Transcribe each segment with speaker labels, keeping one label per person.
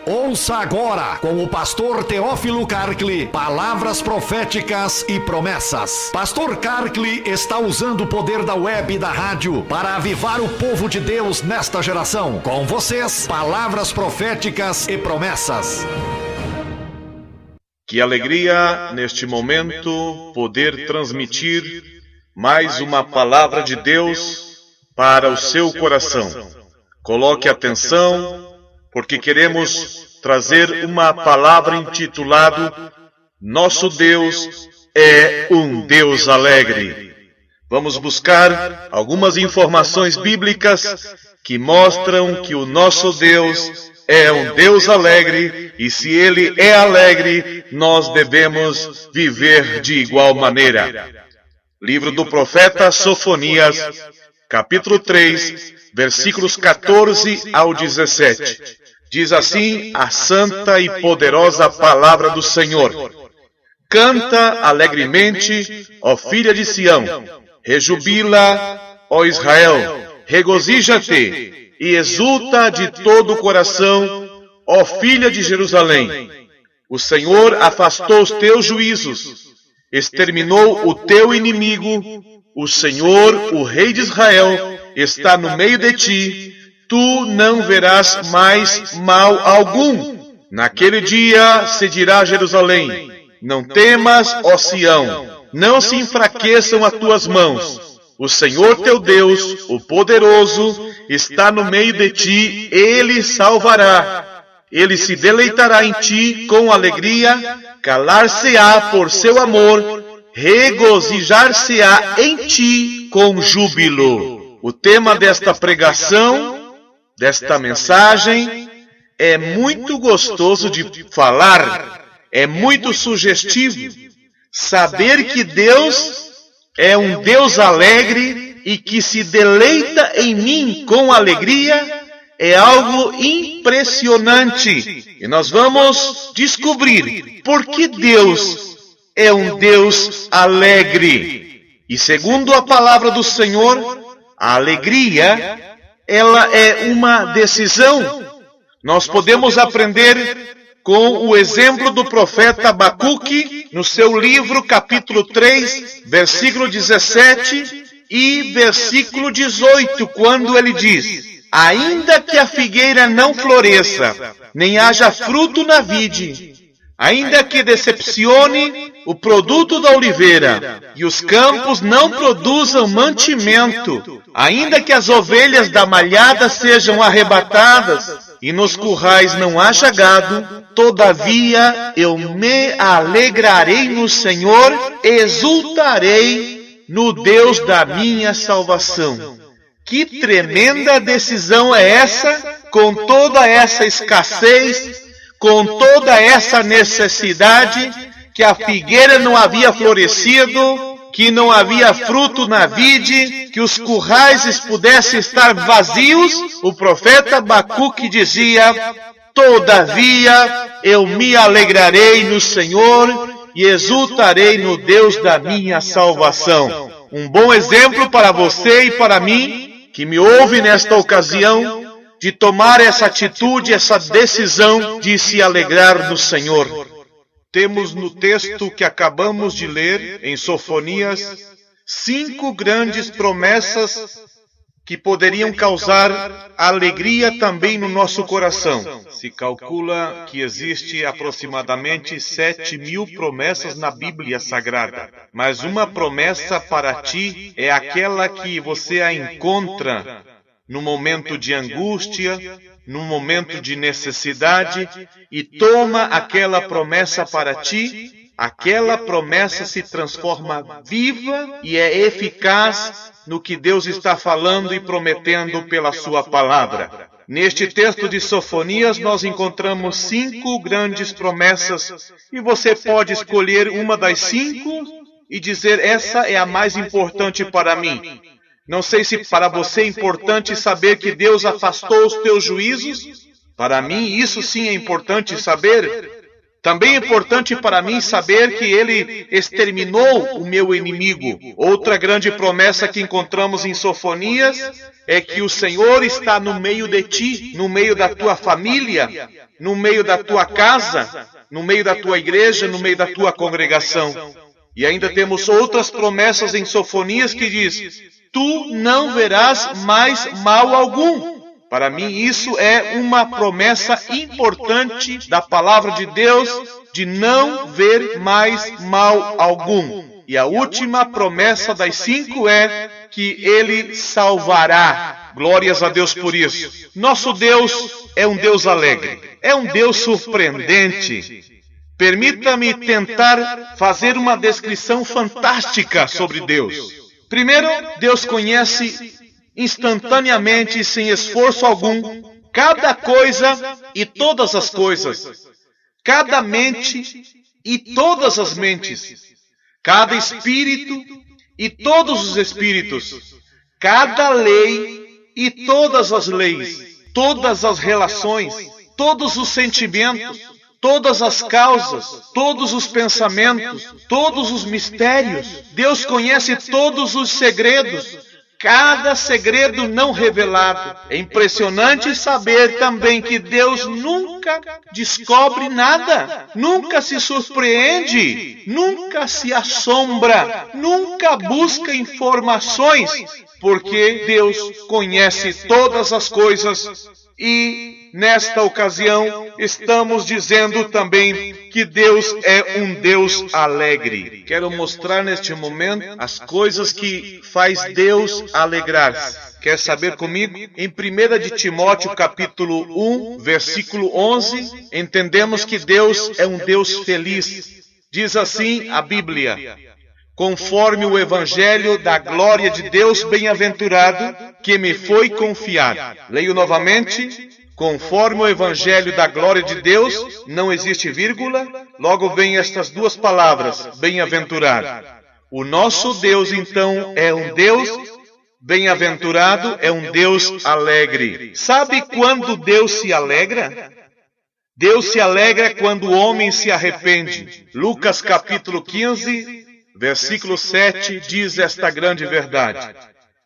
Speaker 1: Ouça agora, com o pastor Teófilo Karkli, palavras proféticas e promessas. Pastor Karkli está usando o poder da web e da rádio para avivar o povo de Deus nesta geração. Com vocês, palavras proféticas e promessas.
Speaker 2: Que alegria neste momento poder transmitir mais uma palavra de Deus para o seu coração. Coloque atenção, porque queremos trazer uma palavra intitulada Nosso Deus é um Deus alegre. Vamos buscar algumas informações bíblicas que mostram que o nosso Deus é um Deus alegre, e se Ele é alegre, nós devemos viver de igual maneira. Livro do profeta Sofonias, capítulo 3, versículos 14 ao 17. Diz assim a santa e poderosa palavra do Senhor: Canta alegremente, ó filha de Sião, rejubila, ó Israel, regozija-te e exulta de todo o coração, ó filha de Jerusalém. O Senhor afastou os teus juízos, exterminou o teu inimigo. O Senhor, o Rei de Israel, está no meio de ti. Tu não verás mais mal algum. Naquele dia se dirá a Jerusalém: Não temas, ó Sião, não se enfraqueçam as tuas mãos. O Senhor teu Deus, o poderoso, está no meio de ti, Ele salvará. Ele se deleitará em ti com alegria, calar-se-á por seu amor, regozijar-se-á em ti com júbilo. O tema desta pregação, desta mensagem, é muito gostoso de falar, é muito sugestivo. Saber que Deus é um Deus alegre e que se deleita em mim com alegria é algo impressionante. E nós vamos descobrir por que Deus é um Deus alegre. E segundo a palavra do Senhor, a alegria, ela é uma decisão. Nós podemos aprender com o exemplo do profeta Abacuque, no seu livro, capítulo 3, versículo 17 e versículo 18, quando ele diz: Ainda que a figueira não floresça, nem haja fruto na vide, ainda que decepcione o produto da oliveira, e os campos não produzam mantimento, ainda que as ovelhas da malhada sejam arrebatadas, e nos currais não haja gado, todavia eu me alegrarei no Senhor, exultarei no Deus da minha salvação. Que tremenda decisão é essa, com toda essa escassez, com toda essa necessidade, que a figueira não havia florescido, que não havia fruto na vide, que os currais pudessem estar vazios. O profeta Abacuque dizia: Todavia eu me alegrarei no Senhor e exultarei no Deus da minha salvação. Um bom exemplo para você e para mim, que me ouve nesta ocasião, de tomar essa atitude, essa decisão de se alegrar no Senhor. Temos no texto que acabamos de ler, em Sofonias, 5 grandes promessas que poderiam causar alegria também no nosso coração. Se calcula que existe aproximadamente 7.000 promessas na Bíblia Sagrada. Mas uma promessa para ti é aquela que você a encontra no momento de angústia, no momento de necessidade, e toma aquela promessa para ti. Aquela promessa se transforma viva e é eficaz no que Deus está falando e prometendo pela sua palavra. Neste texto de Sofonias nós encontramos 5 grandes promessas, e você pode escolher uma das 5 e dizer: essa é a mais importante para mim. Não sei se para você é importante saber que Deus afastou os teus juízos. Para mim isso sim é importante saber. Também é importante para mim saber que Ele exterminou o meu inimigo. Outra grande promessa que encontramos em Sofonias é que o Senhor está no meio de ti, no meio da tua família, no meio da tua casa, no meio da tua igreja, no meio da tua congregação. E ainda temos outras promessas em Sofonias que diz: tu não verás mais mal algum. Para mim, isso é uma promessa importante da palavra de Deus, de não ver mais mal algum. E a última promessa das 5 é que Ele salvará. Glórias a Deus por isso. Nosso Deus é um Deus alegre, é um Deus surpreendente. Permita-me tentar fazer uma descrição fantástica sobre Deus. Primeiro, Deus conhece instantaneamente, sem esforço algum, cada coisa e todas as coisas, cada mente e todas as mentes, cada espírito e todos os espíritos, cada lei e todas as leis, todas as relações, todos os sentimentos, todas as causas, todos os pensamentos, todos os mistérios. Deus conhece todos os segredos, cada segredo não revelado. É impressionante saber também que Deus nunca descobre nada, nunca se surpreende, nunca se assombra, nunca busca informações, porque Deus conhece todas as coisas. E nesta ocasião estamos dizendo também que Deus é um Deus alegre. Quero mostrar neste momento as coisas que faz Deus alegrar-se. Quer saber comigo? Em 1 de Timóteo capítulo 1, versículo 11, entendemos que Deus é um Deus feliz. Diz assim a Bíblia: conforme o evangelho da glória de Deus bem-aventurado, que me foi confiado. Leio novamente: conforme o evangelho da glória de Deus, não existe vírgula, logo vem estas duas palavras, bem-aventurado. O nosso Deus, então, é um Deus bem-aventurado, é um Deus alegre. Sabe quando Deus se alegra? Deus se alegra quando o homem se arrepende. Lucas capítulo 15, versículo 7 diz esta grande verdade: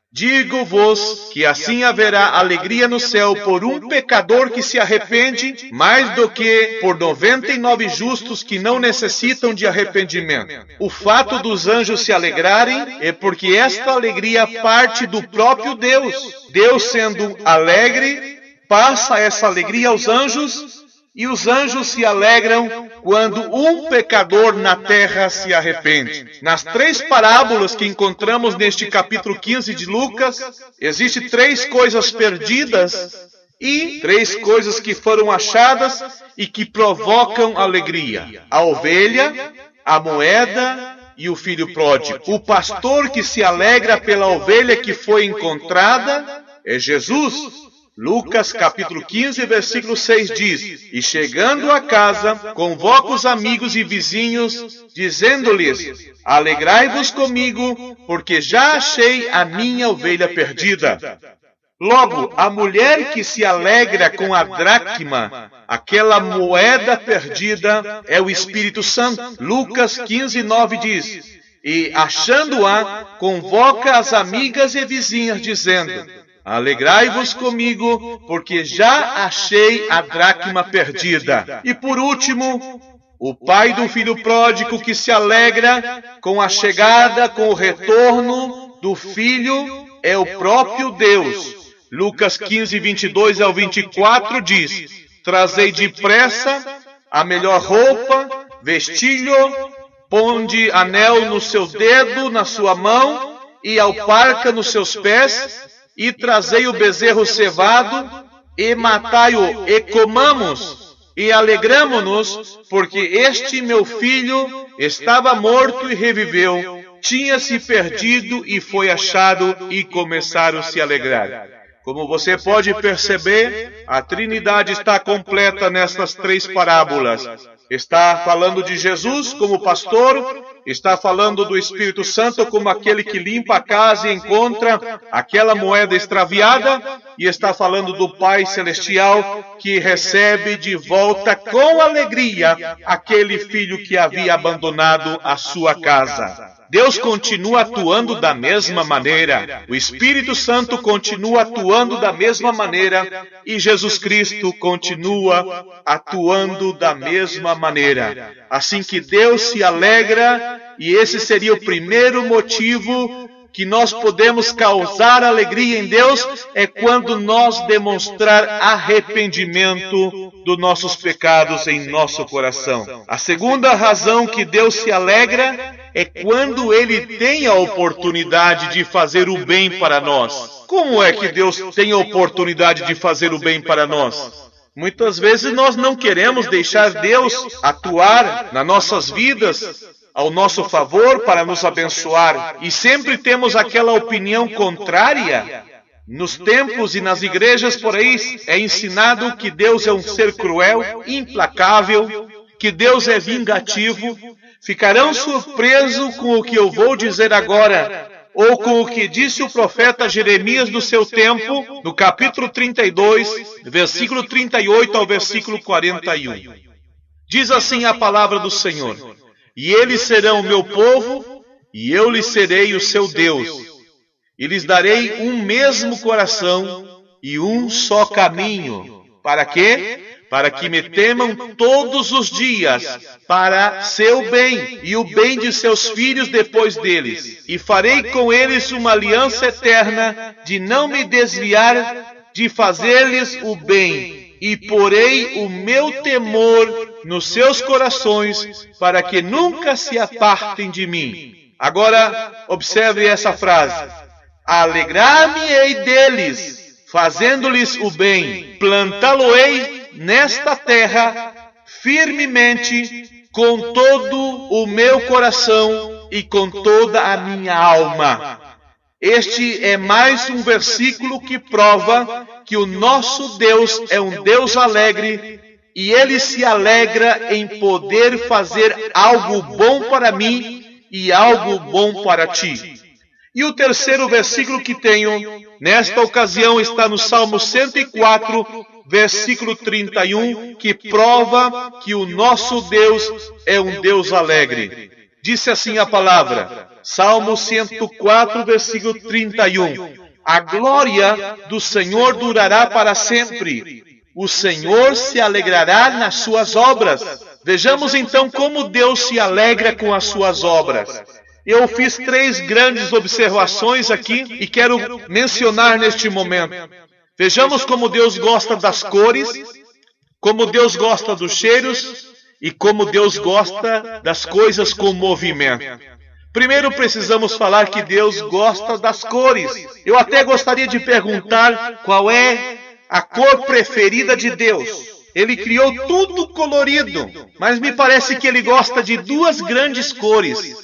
Speaker 2: digo-vos que assim haverá alegria no céu por um pecador que se arrepende, mais do que por 99 justos que não necessitam de arrependimento. O fato dos anjos se alegrarem é porque esta alegria parte do próprio Deus. Deus, sendo alegre, passa essa alegria aos anjos, e os anjos se alegram quando um pecador na terra se arrepende. Nas 3 parábolas que encontramos neste capítulo 15 de Lucas, existem 3 coisas perdidas e 3 coisas que foram achadas e que provocam alegria: a ovelha, a moeda e o filho pródigo. O pastor que se alegra pela ovelha que foi encontrada é Jesus. Lucas capítulo 15, versículo 6 diz: e chegando a casa, convoca os amigos e vizinhos, dizendo-lhes: alegrai-vos comigo, porque já achei a minha ovelha perdida. Logo, a mulher que se alegra com a dracma, aquela moeda perdida, é o Espírito Santo. Lucas 15, 9 diz: e achando-a, convoca as amigas e vizinhas, dizendo: alegrai-vos comigo, porque já achei a dracma perdida. E por último, o pai do filho pródigo que se alegra com a chegada, com o retorno do filho, é o próprio Deus. Lucas 15, 22 ao 24 diz: trazei depressa a melhor roupa, vestilho, ponde anel no seu dedo, na sua mão, e alparca nos seus pés, e trazei o bezerro cevado, e matai-o, e comamos, e alegramo-nos, porque este meu filho estava morto e reviveu, tinha-se perdido e foi achado, e começaram a se alegrar. Como você pode perceber, a Trindade está completa nestas 3 parábolas. Está falando de Jesus como pastor, está falando do Espírito Santo como aquele que limpa a casa e encontra aquela moeda extraviada, e está falando do Pai Celestial que recebe de volta com alegria aquele filho que havia abandonado a sua casa. Deus continua atuando da mesma maneira, o Espírito Santo continua atuando da mesma maneira e Jesus Cristo continua atuando da mesma maneira. Assim que Deus se alegra, e esse seria o primeiro motivo que nós podemos causar alegria em Deus, é quando nós demonstrar arrependimento dos nossos pecados em nosso coração. A segunda razão que Deus se alegra é quando Ele tem a oportunidade de fazer o bem para nós. Como é que Deus tem a oportunidade de fazer o bem para nós? Muitas vezes nós não queremos deixar Deus atuar nas nossas vidas ao nosso favor para nos abençoar. E sempre temos aquela opinião contrária. Nos templos e nas igrejas por aí é ensinado que Deus é um ser cruel, implacável, que Deus é vingativo. Ficarão surpresos com o que eu vou dizer agora, ou com o que disse o profeta Jeremias do seu tempo, no capítulo 32, versículo 38 ao versículo 41. Diz assim a palavra do Senhor: e eles serão o meu povo, e eu lhes serei o seu Deus. E lhes darei um mesmo coração e um só caminho. Para quê? Para que me temam todos os dias, para seu bem e o bem de seus filhos depois deles. E farei com eles uma aliança eterna, de não me desviar de fazer-lhes o bem. E porei o meu temor nos seus corações, para que nunca se apartem de mim. Agora, observe essa frase: alegrar-me-ei deles, fazendo-lhes o bem, plantá-lo-ei nesta terra firmemente, com todo o meu coração e com toda a minha alma. Este é mais um versículo que prova que o nosso Deus é um Deus alegre, e Ele se alegra em poder fazer algo bom para mim e algo bom para ti. E o terceiro versículo que tenho nesta ocasião está no Salmo 104, versículo 31, que prova que o nosso Deus é um Deus alegre. Disse assim a palavra, Salmo 104, versículo 31. A glória do Senhor durará para sempre. O Senhor se alegrará nas suas obras. Vejamos então como Deus se alegra com as suas obras. Eu fiz 3 grandes observações aqui e quero mencionar neste momento. Vejamos como Deus gosta das cores, como Deus gosta dos cheiros e como Deus gosta das coisas com movimento. Primeiro precisamos falar que Deus gosta das cores. Eu até gostaria de perguntar qual é a cor preferida de Deus. Ele criou tudo colorido, mas me parece que Ele gosta de 2 grandes cores.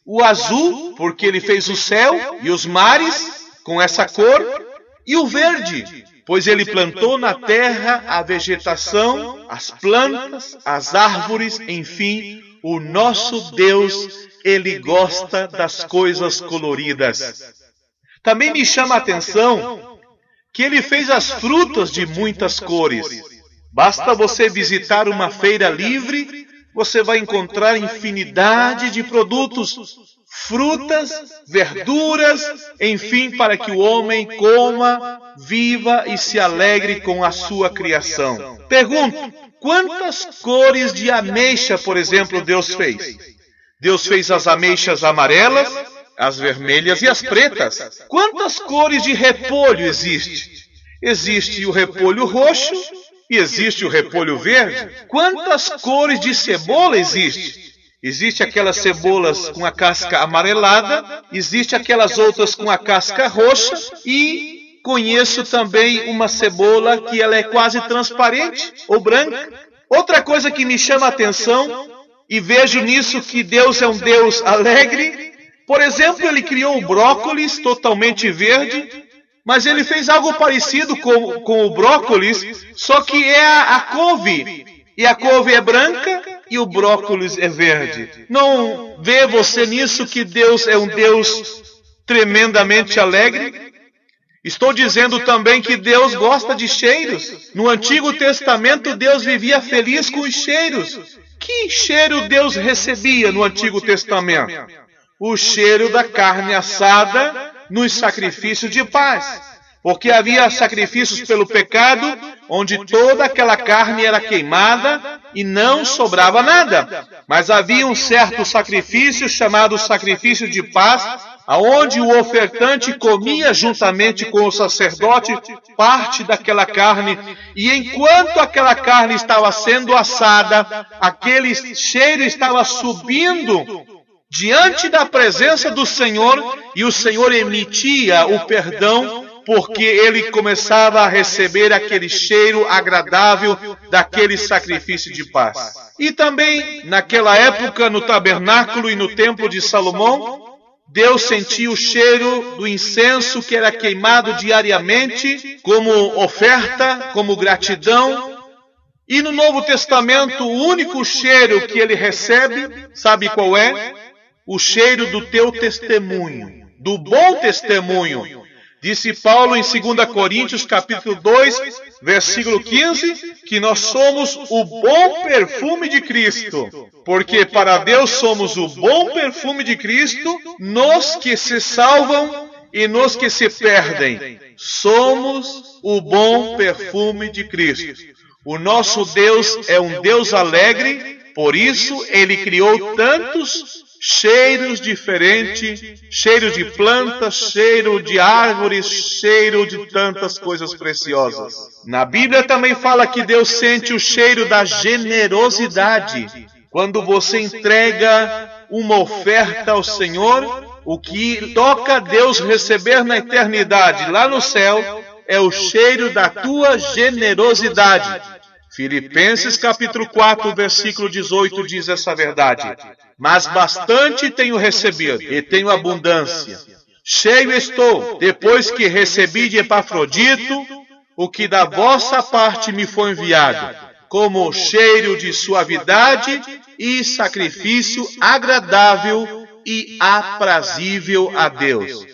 Speaker 2: O azul, porque Ele fez o céu e os mares com essa cor, e o verde, pois Ele plantou na terra a vegetação, as plantas, as árvores, enfim, o nosso Deus, Ele gosta das coisas coloridas. Também me chama a atenção que Ele fez as frutas de muitas cores. Basta você visitar uma feira livre, você vai encontrar infinidade de produtos, frutas, verduras, enfim, para que o homem coma, viva e se alegre com a sua criação. Pergunto, quantas cores de ameixa, por exemplo, Deus fez? Deus fez as ameixas amarelas, as vermelhas e as pretas. Quantas cores de repolho existe? Existe o repolho roxo e existe o repolho verde. Quantas cores de cebola existe? Existe aquelas cebolas com a casca amarelada, existe aquelas outras com a casca roxa e conheço também uma cebola que ela é quase transparente ou branca. Outra coisa que me chama a atenção e vejo nisso que Deus é um Deus alegre. Por exemplo, Ele criou o brócolis totalmente verde, mas Ele fez algo parecido com o brócolis, só que é a couve. E a couve é branca e o brócolis é verde. Não vê você nisso que Deus é um Deus tremendamente alegre? Estou dizendo também que Deus gosta de cheiros. No Antigo Testamento, Deus vivia feliz com os cheiros. Que cheiro Deus recebia no Antigo Testamento? O cheiro da carne assada nos sacrifícios de paz. Porque havia sacrifícios pelo pecado, onde toda aquela carne era queimada e não sobrava nada. Mas havia um certo sacrifício chamado sacrifício de paz, aonde o ofertante comia juntamente com o sacerdote parte daquela carne, e enquanto aquela carne estava sendo assada, aquele cheiro estava subindo diante da presença do Senhor, e o Senhor emitia o perdão, porque ele começava a receber aquele cheiro agradável daquele sacrifício de paz. E também, naquela época, no tabernáculo e no templo de Salomão, Deus sentia o cheiro do incenso que era queimado diariamente, como oferta, como gratidão. E no Novo Testamento, o único cheiro que ele recebe, sabe qual é? O cheiro do teu testemunho, do bom testemunho. Disse Paulo em 2 Coríntios, capítulo 2, versículo 15, que nós somos o bom perfume de Cristo. Porque para Deus somos o bom perfume de Cristo, nos que se salvam e nos que se perdem. Somos o bom perfume de Cristo. O nosso Deus é um Deus alegre, por isso Ele criou tantos cheiros diferentes, cheiro de plantas, cheiro de árvores, cheiro de tantas coisas preciosas. Na Bíblia também fala que Deus sente o cheiro da generosidade. Quando você entrega uma oferta ao Senhor, o que toca Deus receber na eternidade, lá no céu, é o cheiro da tua generosidade. Filipenses capítulo 4, versículo 18 diz essa verdade. Mas bastante tenho recebido, e tenho abundância. Cheio estou, depois que recebi de Epafrodito, o que da vossa parte me foi enviado, como cheiro de suavidade e sacrifício agradável e aprazível a Deus.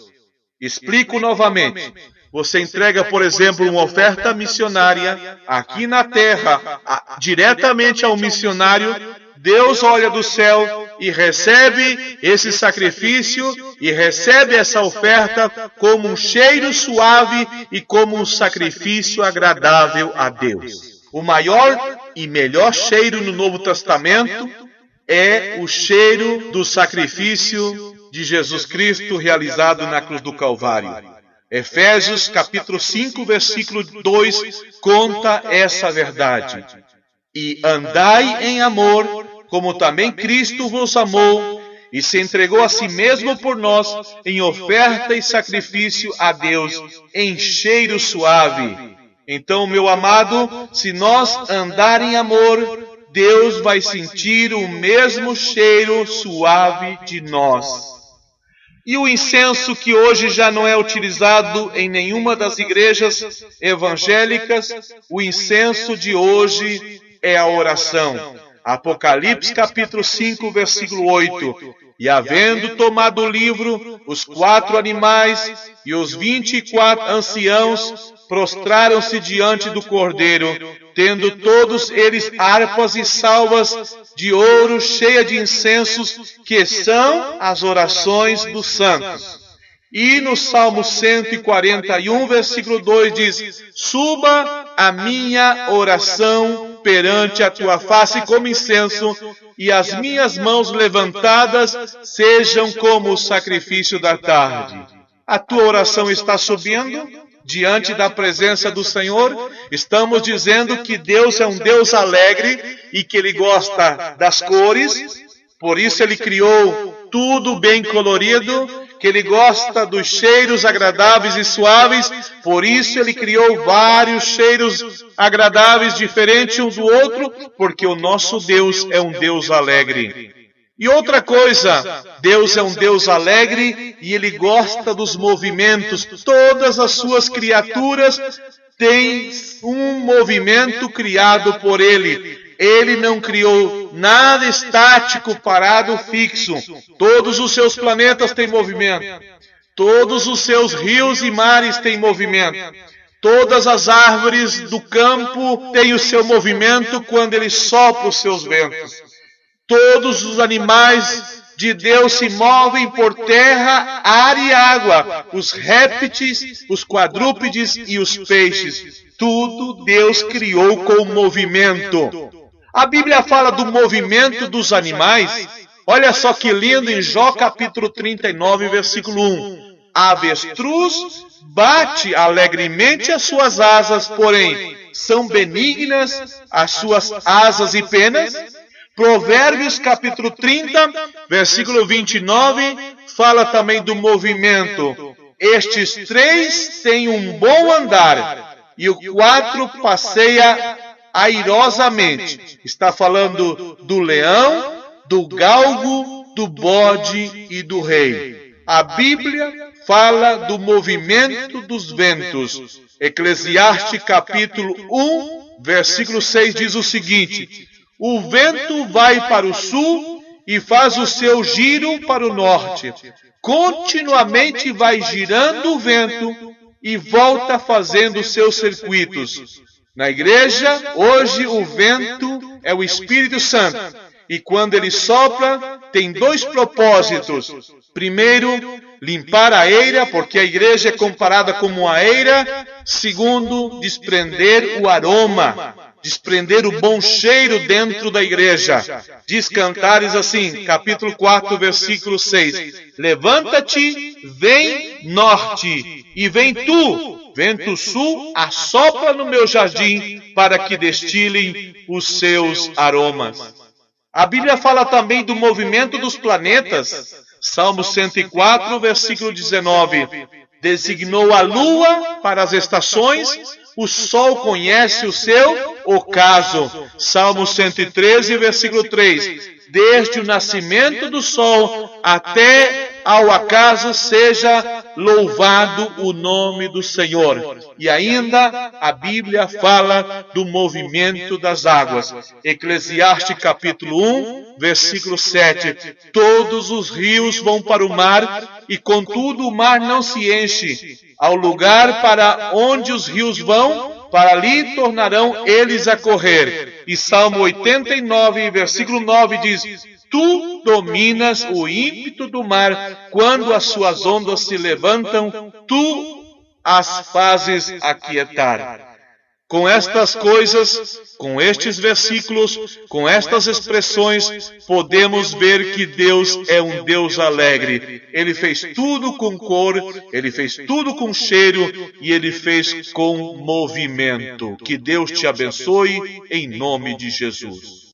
Speaker 2: Explico novamente. Você entrega, por exemplo, uma oferta missionária aqui na terra, diretamente ao missionário. Deus olha do céu e recebe esse sacrifício e recebe essa oferta como um cheiro suave e como um sacrifício agradável a Deus. O maior e melhor cheiro no Novo Testamento é o cheiro do sacrifício de Jesus Cristo realizado na cruz do Calvário. Efésios capítulo 5, versículo 2 conta essa verdade. E andai em amor, como também Cristo vos amou, e se entregou a si mesmo por nós, em oferta e sacrifício a Deus, em cheiro suave. Então, meu amado, se nós andar em amor, Deus vai sentir o mesmo cheiro suave de nós. E o incenso que hoje já não é utilizado em nenhuma das igrejas evangélicas, o incenso de hoje é a oração. Apocalipse capítulo 5, versículo 8. E havendo tomado o livro, os 4 animais e os 24 anciãos prostraram-se diante do Cordeiro, tendo todos eles harpas e salvas de ouro cheia de incensos, que são as orações dos santos. E no Salmo 141, versículo 2 diz: suba a minha oração perante a tua face como incenso, e as minhas mãos levantadas sejam como o sacrifício da tarde. A tua oração está subindo diante da presença do Senhor? Estamos dizendo que Deus é um Deus alegre e que Ele gosta das cores, por isso Ele criou tudo bem colorido, que Ele gosta dos cheiros agradáveis e suaves, por isso Ele criou vários cheiros agradáveis diferentes um do outro, porque o nosso Deus é um Deus alegre. E outra coisa, Deus é um Deus alegre e Ele gosta dos movimentos. Todas as suas criaturas têm um movimento criado por Ele. Ele não criou nada estático, parado, fixo. Todos os seus planetas têm movimento. Todos os seus rios e mares têm movimento. Todas as árvores do campo têm o seu movimento quando ele sopra os seus ventos. Todos os animais de Deus se movem por terra, ar e água. Os répteis, os quadrúpedes e os peixes. Tudo Deus criou com movimento. A Bíblia fala do movimento dos animais. Olha só que lindo em Jó capítulo 39, versículo 1. A avestruz bate alegremente as suas asas, porém são benignas as suas asas e penas. Provérbios capítulo 30, versículo 29, fala também do movimento. Estes três têm um bom andar, e o 4 passeia airosamente. Está falando do leão, do galgo, do bode e do rei. A Bíblia fala do movimento dos ventos. Eclesiastes capítulo 1, versículo 6 diz o seguinte: o vento vai para o sul e faz o seu giro para o norte. Continuamente vai girando o vento e volta fazendo seus circuitos. Na igreja, hoje o vento é o Espírito Santo. E quando ele sopra, tem dois propósitos. Primeiro, limpar a eira, porque a igreja é comparada como uma eira. Segundo, desprender o aroma, desprender o bom cheiro dentro da igreja. Diz Cantares assim, capítulo 4, versículo 6. Levanta-te, vem norte, e vem tu, vento sul, assopra no meu jardim, para que destilem os seus aromas. A Bíblia fala também do movimento dos planetas. Salmo 104, versículo 19. Designou a lua para as estações, o sol conhece o seu ocaso. Salmo 113, versículo 3. Desde o nascimento do sol até ao acaso seja louvado o nome do Senhor. E ainda a Bíblia fala do movimento das águas. Eclesiastes capítulo 1, versículo 7. Todos os rios vão para o mar, e contudo o mar não se enche. Ao lugar para onde os rios vão, para ali tornarão eles a correr. E Salmo 89, versículo 9 diz: tu dominas o ímpeto do mar, quando as suas ondas se levantam, tu as fazes aquietar. Com estas coisas, com estes versículos, com estas expressões, podemos ver que Deus é um Deus alegre. Ele fez tudo com cor, Ele fez tudo com cheiro e Ele fez com movimento. Que Deus te abençoe em nome de Jesus.